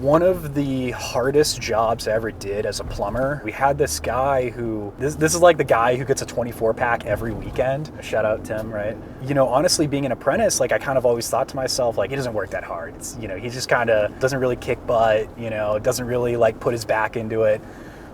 one of the hardest jobs I ever did as a plumber. We had this guy who, this is like the guy who gets a 24 pack every weekend. Shout out Tim, right? You know, honestly, being an apprentice, like I kind of always thought to myself, like, it doesn't work that hard. It's, you know, he just kind of doesn't really kick butt, you know, doesn't really like put his back into it.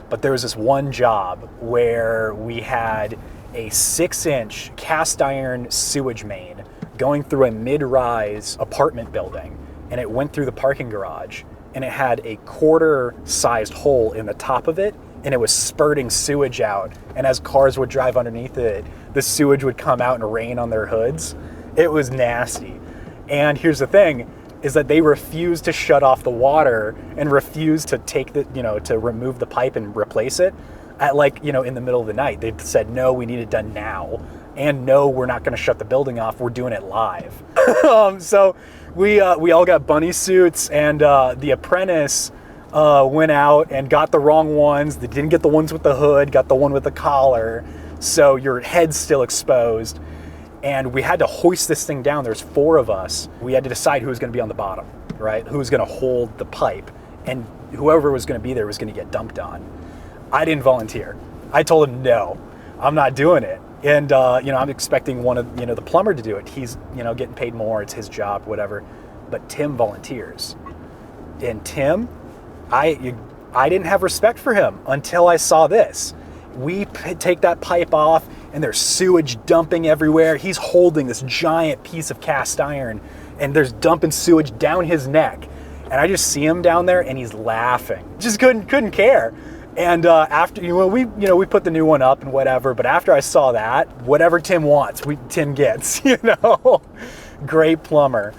But there was this one job where we had a 6-inch cast iron sewage main going through a mid-rise apartment building, and it went through the parking garage, and it had a quarter-sized hole in the top of it, and it was spurting sewage out, and as cars would drive underneath it, the sewage would come out and rain on their hoods. It was nasty. And here's the thing, is that they refused to shut off the water and refused to take the, you know, to remove the pipe and replace it at, like, you know, in the middle of the night. They said, no, we need it done now. And no, we're not gonna shut the building off, we're doing it live. So we all got bunny suits, and the apprentice went out and got the wrong ones. They didn't get the ones with the hood, got the one with the collar. So your head's still exposed. And we had to hoist this thing down. There's 4 of us. We had to decide who was gonna be on the bottom, right? Who was gonna hold the pipe. And whoever was gonna be there was gonna get dumped on. I didn't volunteer. I told him, no, I'm not doing it. And, you know, I'm expecting one of, you know, the plumber to do it. He's, you know, getting paid more. It's his job, whatever. But Tim volunteers. And Tim, I didn't have respect for him until I saw this. We take that pipe off, and there's sewage dumping everywhere. He's holding this giant piece of cast iron, and there's dumping sewage down his neck. And I just see him down there, and he's laughing. Just couldn't care. And after, we put the new one up and whatever, but after I saw that, whatever Tim wants, Tim gets, you know. Great plumber.